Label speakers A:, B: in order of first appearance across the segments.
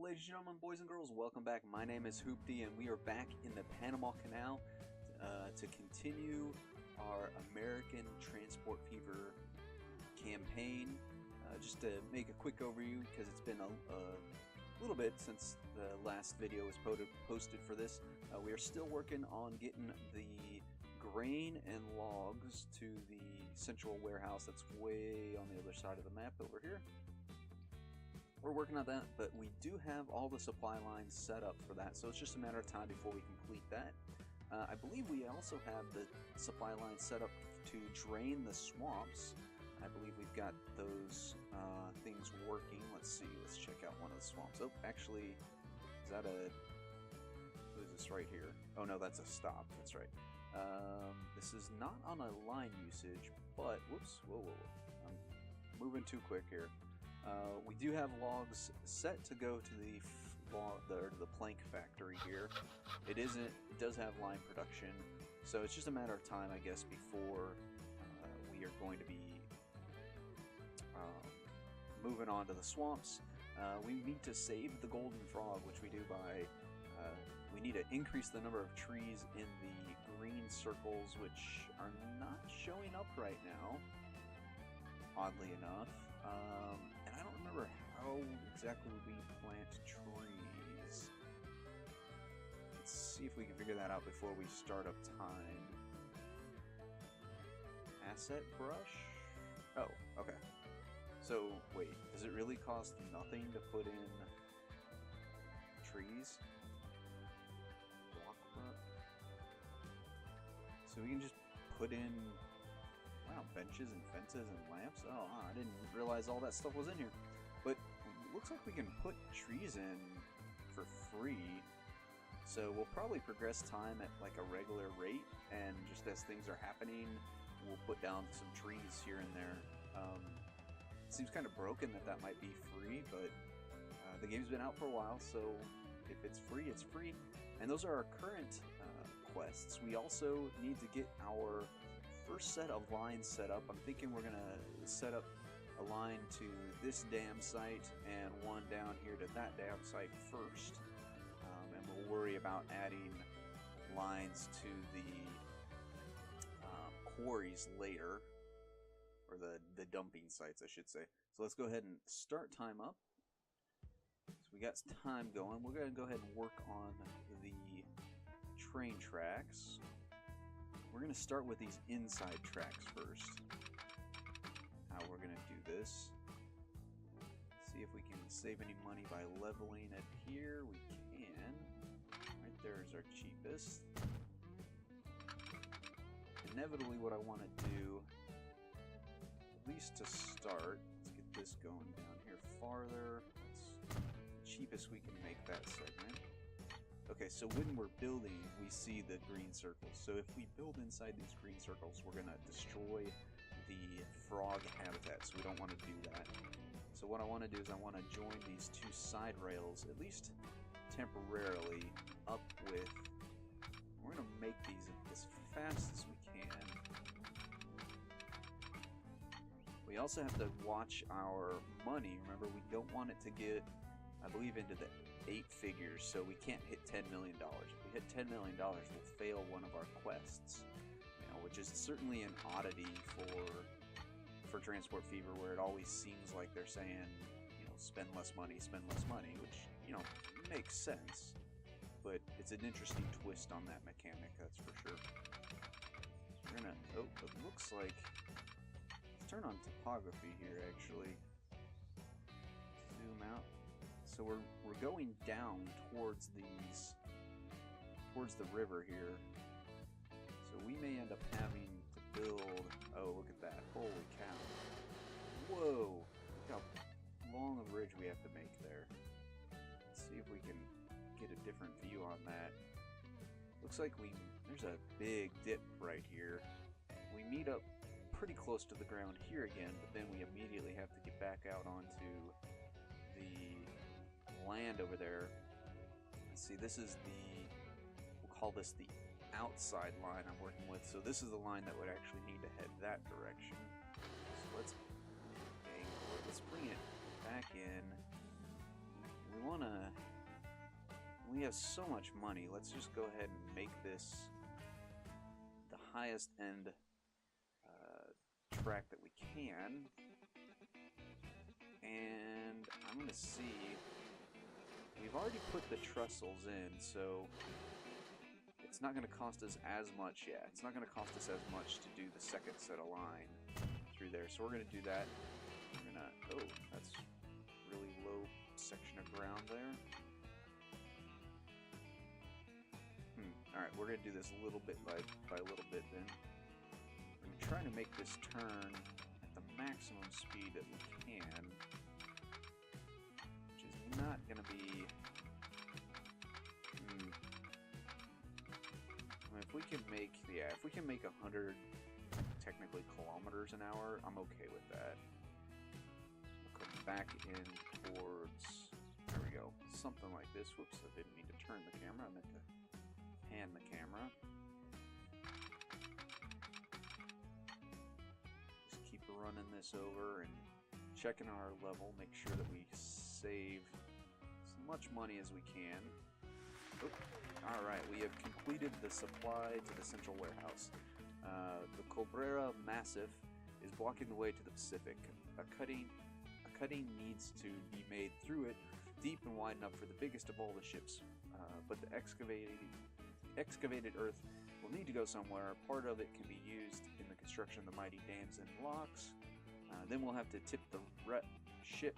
A: ladies and gentlemen, boys and girls, welcome back. My name is Hoopty, and we are back in the Panama Canal to continue our American Transport Fever campaign. Just to make a quick overview, because it's been a little bit since the last video was posted for this. We are still working on getting the grain and logs to the central warehouse that's way on the other side of the map over here. We're working on that, but we do have all the supply lines set up for that, so it's just a matter of time before we complete that. I believe we also have the supply lines set up to drain the swamps. I believe we've got those things working. Let's see, let's check out one of the swamps. Oh, actually, is that a... Who is this right here? Oh no, that's a stop, that's right. This is not on a line usage, but, whoops, whoa, I'm moving too quick here. We do have logs set to go to the plank factory here. It does have line production, so it's just a matter of time, I guess, before we are going to be moving on to the swamps. We need to save the golden frog, which we do by we need to increase the number of trees in the green circles, which are not showing up right now, oddly enough. And I don't remember how exactly we plant trees. Let's see if we can figure that out before we start up time. Asset brush? Oh, okay. So, wait, does it really cost nothing to put in trees? Block brush? So we can just put in... Wow, benches and fences and lamps. Oh, I didn't realize all that stuff was in here. But it looks like we can put trees in for free. So we'll probably progress time at like a regular rate, and just as things are happening, we'll put down some trees here and there. It seems kind of broken that that might be free, but the game's been out for a while, so if it's free, it's free. And those are our current quests. We also need to get our first set of lines set up. I'm thinking we're gonna set up a line to this dam site and one down here to that dam site first, and we'll worry about adding lines to the quarries later, or the dumping sites, I should say. So let's go ahead and start time up. So we got time going. We're gonna go ahead and work on the train tracks. We're going to start with these inside tracks first. How we're going to do this. See if we can save any money by leveling it here. We can. Right there is our cheapest. Inevitably, what I want to do, at least to start, let's get this going down here farther. That's the cheapest we can make that segment. Okay, so when we're building, we see the green circles. So if we build inside these green circles, we're going to destroy the frog habitat, so we don't want to do that. So what I want to do is I want to join these two side rails, at least temporarily, up with... We're going to make these as fast as we can. We also have to watch our money. Remember, we don't want it to get, I believe, into the 8 figures, so we can't hit $10 million. If we hit $10 million, we'll fail one of our quests, which is certainly an oddity for Transport Fever, where it always seems like they're saying, spend less money, which, makes sense, but it's an interesting twist on that mechanic, that's for sure. We're gonna, oh, it looks like, let's turn on topography here, actually. Zoom out. So we're going down towards the river here. So we may end up having to build, oh, look at that, holy cow. Whoa, look how long a bridge we have to make there. Let's see if we can get a different view on that. Looks like there's a big dip right here. We meet up pretty close to the ground here again, but then we immediately have to get back out onto the land over there. Let's see, this is we'll call this the outside line I'm working with. So this is the line that would actually need to head that direction. So let's bring it back in. We want to we have so much money. Let's just go ahead and make this the highest end track that we can. And I'm going to see, we've already put the trestles in, so it's not going to cost us as much yet. It's not going to cost us as much to do the second set of line through there. So we're going to do that. We're going to, oh, that's really low section of ground there. Alright, we're going to do this a little bit by little bit then. We're going to try to make this turn at the maximum speed that we can, which is not going to be... I mean, if we can make, yeah, if we can make 100 technically kilometers an hour, I'm okay with that. We'll come back in towards, there we go, something like this. Whoops, I didn't mean to turn the camera, I meant to pan the camera. Just keep running this over and checking our level, make sure that we save as much money as we can. Oh, alright, we have completed the supply to the central warehouse. The Cabrera Massif is blocking the way to the Pacific. A cutting needs to be made through it, deep and wide enough for the biggest of all the ships. But the excavated earth will need to go somewhere. Part of it can be used in the construction of the mighty dams and locks. Then we'll have to tip the ship.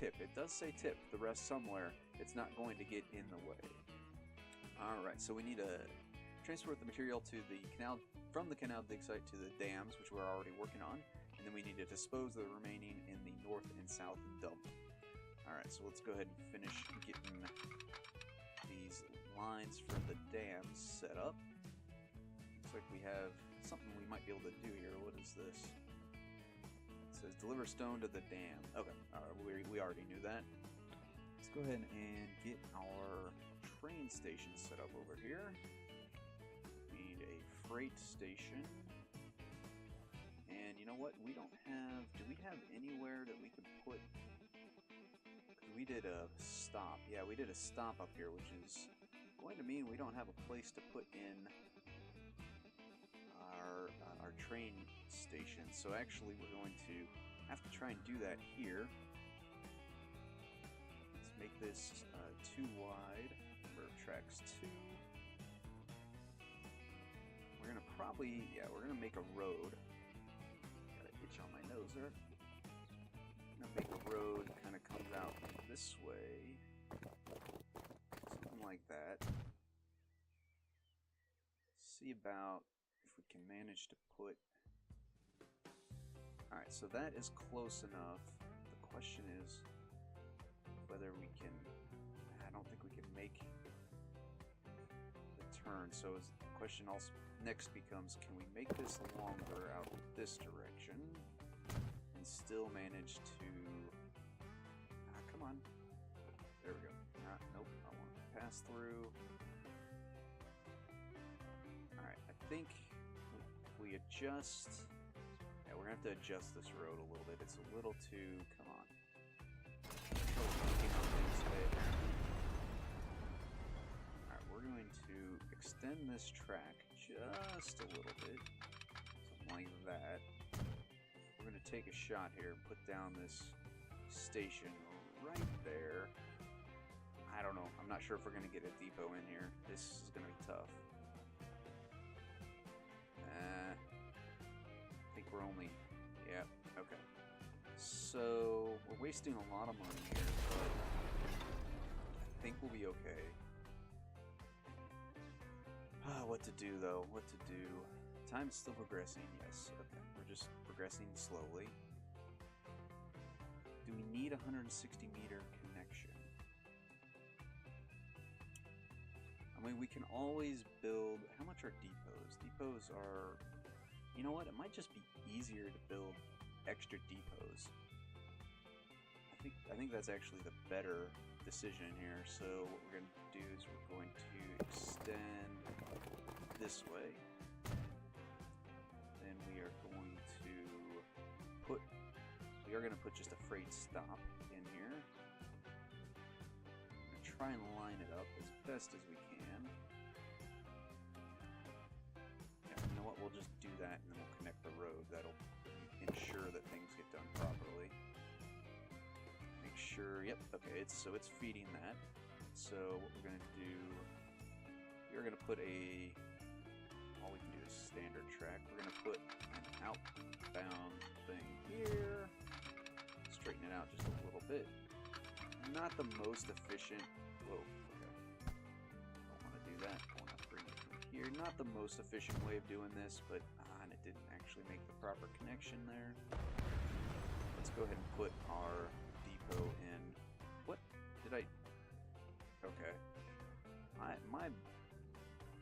A: It does say tip the rest somewhere. It's not going to get in the way. Alright, so we need to transport the material to the canal, from the canal dig site to the dams, which we're already working on. And then we need to dispose of the remaining in the north and south dump. Alright, so let's go ahead and finish getting these lines for the dams set up. Looks like we have something we might be able to do here. What is this? It says deliver stone to the dam. Okay, we already knew that. Let's go ahead and get our train station set up over here. We need a freight station. And you know what? We don't have... Do we have anywhere that we could put... We did a stop. Yeah, we did a stop up here, which is going to mean we don't have a place to put in our train station. So actually we're going to have to try and do that here. Let's make this 2 wide. Number of tracks 2. We're going to probably, yeah, we're going to make a road. Got an itch on my nose there. I'm going to make a road that kind of comes out this way. Something like that. See about if we can manage to put... Alright, so that is close enough. The question is whether we can... I don't think we can make the turn. So the question also next becomes, can we make this longer out this direction and still manage to... come on. There we go. Nope, I want to pass through. Alright, I think if we adjust... Yeah, we're going to have to adjust this road a little bit. It's a little too... Come on. Alright, we're going to extend this track just a little bit. Something like that. We're going to take a shot here and put down this station right there. I don't know. I'm not sure if we're going to get a depot in here. This is going to be tough. I think we're only... Yeah, okay. So, we're wasting a lot of money here, but I think we'll be okay. What to do, though? What to do? Time's still progressing, yes. Okay, we're just progressing slowly. Do we need a 160-meter connection? I mean, we can always build... How much are depots? Depots are... You know what? It might just be easier to build extra depots. I think that's actually the better decision here. So what we're going to do is we're going to extend this way. Then we are going to put... We are going to put just a freight stop in here. I'm going to try and line it up as best as we can. Yeah, you know what? We'll just do that, and then we'll connect the road. That'll ensure that things get done properly. Make sure. Yep. Okay. So it's feeding that. So what we're gonna do? We're gonna put a. All we can do is standard track. We're gonna put an outbound thing here. Straighten it out just a little bit. Not the most efficient. Whoa, okay. Don't want to do that. I want to bring it from here. Not the most efficient way of doing this, but and it didn't actually make the proper connection there. Let's go ahead and put our depot in. What did I? Okay. My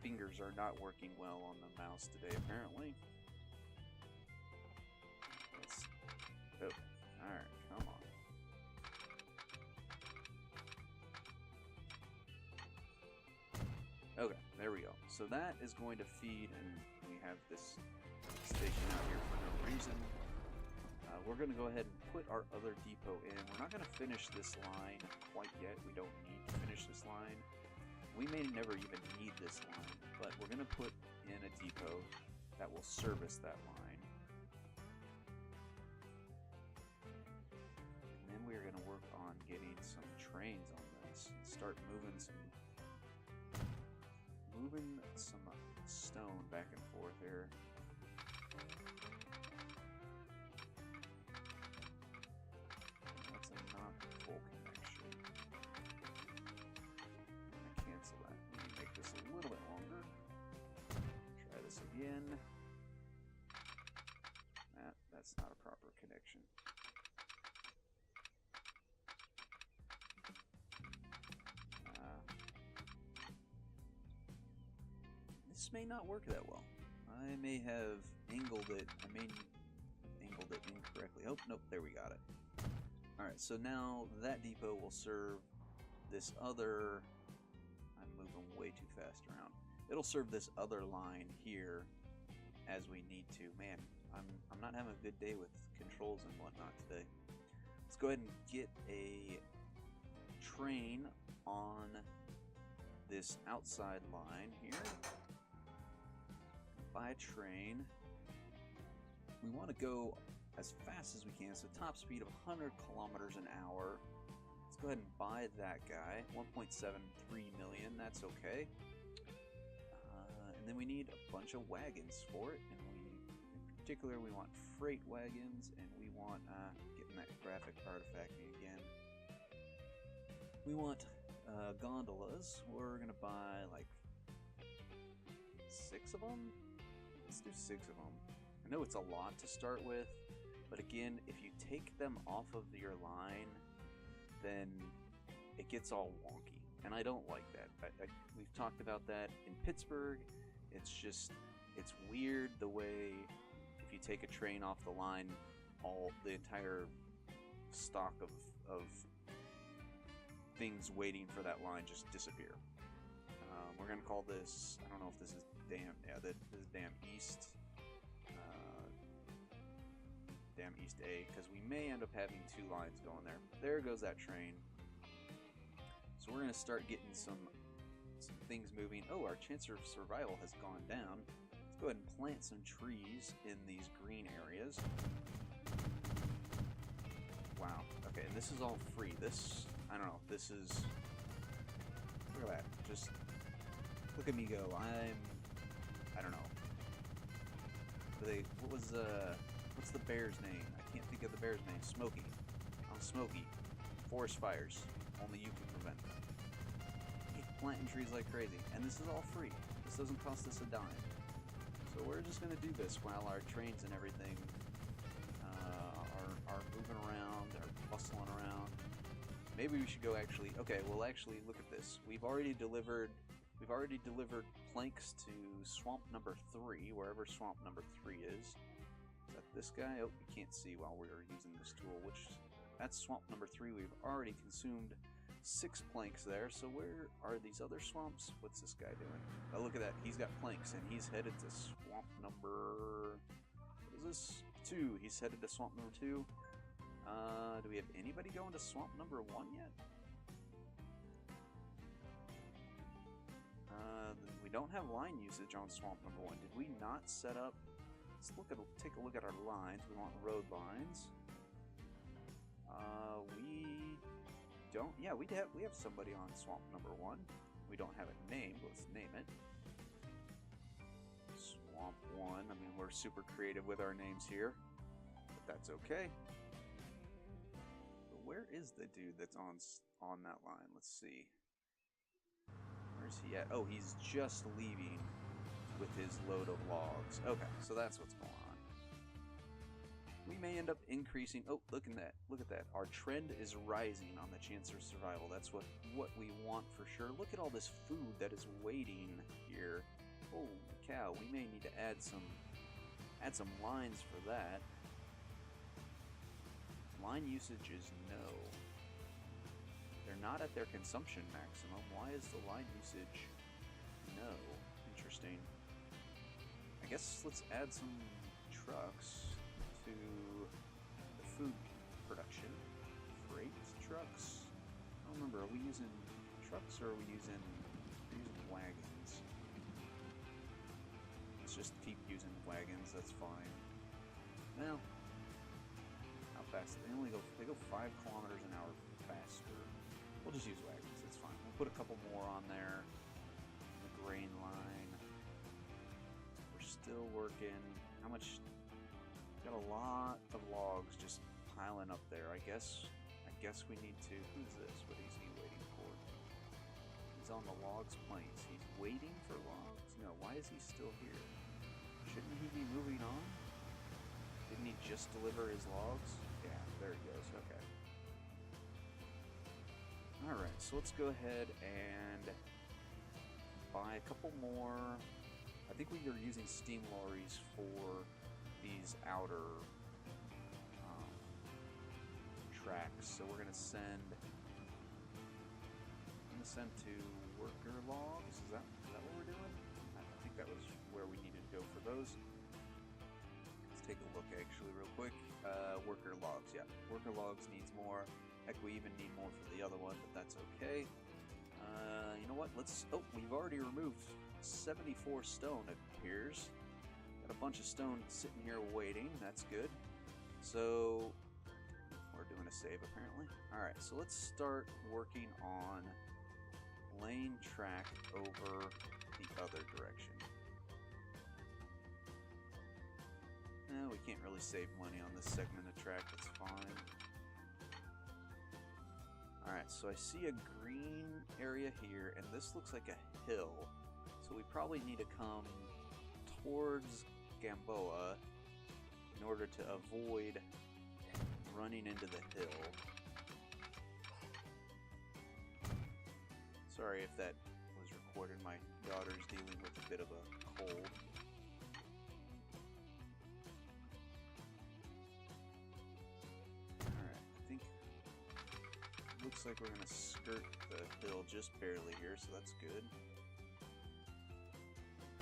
A: fingers are not working well on the mouse today, apparently. Oh, alright, come on. Okay, there we go. So that is going to feed, and we have this station out here for no reason. We're going to go ahead and put our other depot in. We're not going to finish this line quite yet. We don't need to finish this line. We may never even need this line, but we're going to put in a depot that will service that line. And then we're going to work on getting some trains on this and start moving some stone back and forth here. That's a not full connection. Cancel that. Let me make this a little bit longer. Try this again. That's not a proper connection. This may not work that well. I may have angled it. I may angled it incorrectly. Oh, nope, there we got it. Alright, so now that depot will serve this other. I'm moving way too fast around. It'll serve this other line here as we need to. Man, I'm not having a good day with controls and whatnot today. Let's go ahead and get a train on this outside line here. Buy a train. We want to go as fast as we can, so top speed of 100 kilometers an hour. Let's go ahead and buy that guy. 1.73 million, that's okay. And then we need a bunch of wagons for it, and in particular we want freight wagons, and we want getting that graphic artifacting again. We want gondolas. We're gonna buy like 6 of them. Let's do 6 of them. I know it's a lot to start with, but again, if you take them off of your line, then it gets all wonky, and I don't like that. We've talked about that in Pittsburgh. It's weird the way if you take a train off the line, the entire stock of things waiting for that line just disappear. We're gonna call this, I don't know if this is this is Dam East. Dam East A, because we may end up having 2 lines going there. There goes that train. So we're gonna start getting some things moving. Oh, our chance of survival has gone down. Let's go ahead and plant some trees in these green areas. Wow. Okay, and this is all free. This, I don't know. This is. Look at that. Just look at me go. I don't know. What's the bear's name? I can't think of the bear's name. Smokey. I'm Smokey. Forest fires. Only you can prevent them. Keep planting trees like crazy. And this is all free. This doesn't cost us a dime. So we're just going to do this while our trains and everything are moving around, are bustling around. Maybe we should go actually. Okay, well actually look at this. We've already delivered planks to swamp number 3, wherever swamp number 3 is. Is that this guy? Oh, you can't see while we're using this tool, which that's swamp number 3. We've already consumed 6 planks there. So where are these other swamps? What's this guy doing? Oh, look at that. He's got planks, and he's headed to swamp number. What is this? 2. He's headed to swamp number 2. Do we have anybody going to swamp number 1 yet? don't have line usage on swamp number 1. Did we not set up? Let's take a look at our lines. We want road lines. We don't. Yeah, we have somebody on swamp number 1. We don't have it named. Let's name it. Swamp 1. I mean, we're super creative with our names here, but that's okay. But where is the dude that's on that line? Let's see. Where's he at? Oh, he's just leaving with his load of logs. Okay, so that's what's going on. We may end up increasing. Oh, look at that! Look at that! Our trend is rising on the chance of survival. That's what we want for sure. Look at all this food that is waiting here. Holy cow! We may need to add some lines for that. Line usage is no. They're not at their consumption maximum. Why is the line usage no? Interesting. I guess let's add some trucks to the food production. Freight trucks? I don't remember. Are we using trucks or are we using wagons? Let's just keep using wagons. That's fine. Well, how fast? They go 5 kilometers an hour faster. We'll just use wagons. It's fine. We'll put a couple more on there. The grain line. We're still working. How much? Got a lot of logs just piling up there. I guess we need to. Who's this? What is he waiting for? He's on the logs plains. He's waiting for logs? No. Why is he still here? Shouldn't he be moving on? Didn't he just deliver his logs? Yeah, there he goes. Okay. Alright, so let's go ahead and buy a couple more. I think we are using steam lorries for these outer tracks. So we're going to send to worker logs. Is that what we're doing? I think that was where we needed to go for those. Let's take a look actually real quick. Worker logs, yeah. Worker logs needs more. Heck, we even need more for the other one, but that's okay. You know what? We've already removed 74 stone, it appears. Got a bunch of stone sitting here waiting. That's good. So, we're doing a save, apparently. Alright, so let's start working on laying track over the other direction. No, we can't really save money on this segment of track. That's fine. Alright, so I see a green area here, and this looks like a hill. So we probably need to come towards Gamboa in order to avoid running into the hill. Sorry if that was recorded. My daughter's dealing with a bit of a cold. Looks like we're going to skirt the hill just barely here, so that's good.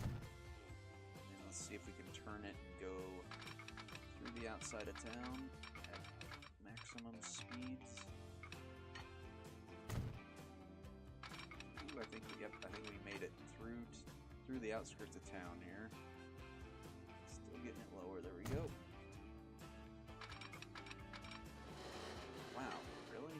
A: And let's see if we can turn it and go through the outside of town at maximum speeds. Ooh, I think we made it through the outskirts of town here. Still getting it lower. There we go. Wow, really?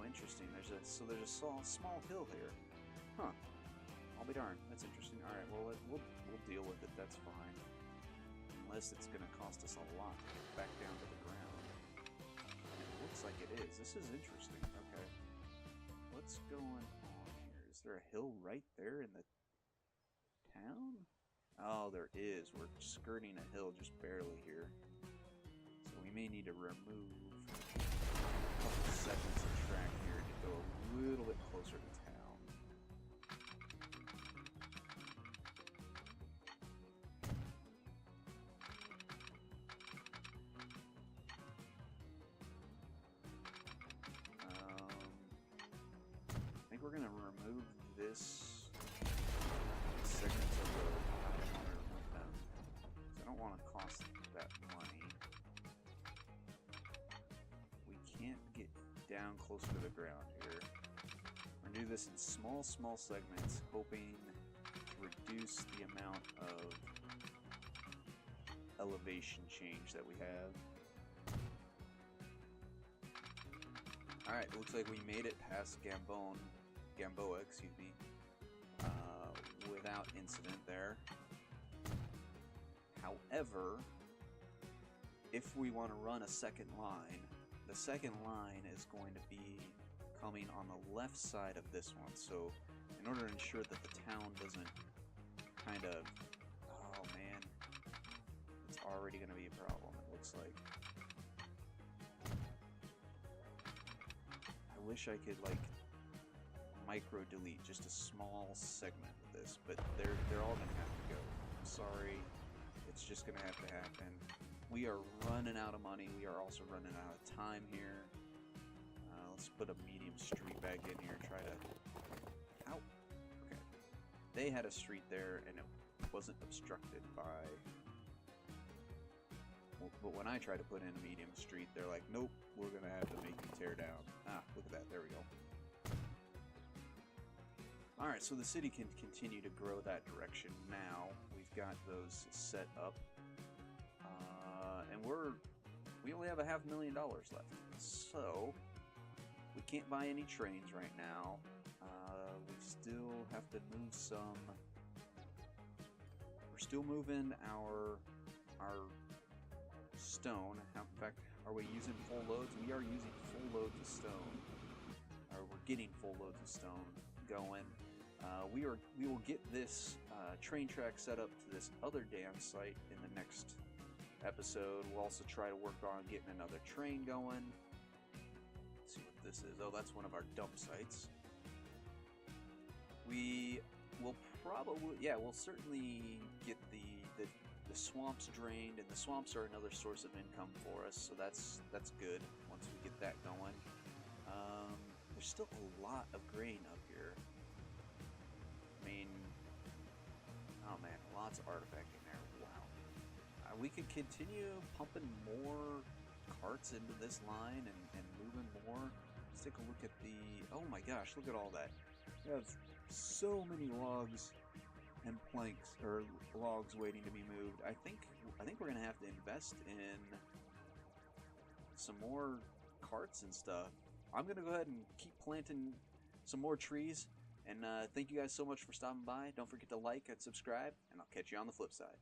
A: Interesting. There's a small hill here. Huh. I'll be darned. That's interesting. All right. Well, we'll deal with it. That's fine. Unless it's going to cost us a lot to get back down to the ground. And it looks like it is. This is interesting. Okay. What's going on here? Is there a hill right there in the town? Oh, there is. We're skirting a hill just barely here. So we may need to remove a couple segments of track here to go a little bit closer to town. I think we're going to remove this segment of road. I don't want to remove them. I don't want to cost that money. We can't get down closer to the ground here. We're We're gonna do this in small segments, hoping to reduce the amount of elevation change that we have. Alright, it looks like we made it past Gamboa, excuse me, without incident there. However, if we want to run a second line, the second line is going to be coming on the left side of this one. So in order to ensure that the town doesn't kind of, oh man, it's already going to be a problem, it looks like. I wish I could like micro delete just a small segment of this, but they're all gonna have to go. I'm sorry, it's just gonna have to happen. We are running out of money. We are also running out of time here. Let's put a medium street back in here. Try to. Ow. Okay. They had a street there, and it wasn't obstructed by. But when I try to put in a medium street, they're like, nope, we're going to have to make you tear down. Ah, look at that. There we go. Alright, so the city can continue to grow that direction now. We've got those set up. And we only have $500,000 left. So, we can't buy any trains right now. We still have to move some. We're still moving our stone. In fact, are we using full loads? We are using full loads of stone. Or we're getting full loads of stone going. We will get this train track set up to this other dam site in the next episode. We'll also try to work on getting another train going. Let's see what this is. Oh, that's one of our dump sites. We will probably, yeah, we'll certainly get the swamps drained, and the swamps are another source of income for us, so that's good once we get that going. There's still a lot of grain up here. I mean, oh man, lots of artifacting there. Wow. We could continue pumping more carts into this line and moving more. Let's take a look at the, oh my gosh, look at all that. We have so many logs and planks, or logs waiting to be moved. I think we're gonna have to invest in some more carts and stuff. I'm gonna go ahead and keep planting some more trees, and thank you guys so much for stopping by. Don't forget to like and subscribe, and I'll catch you on the flip side.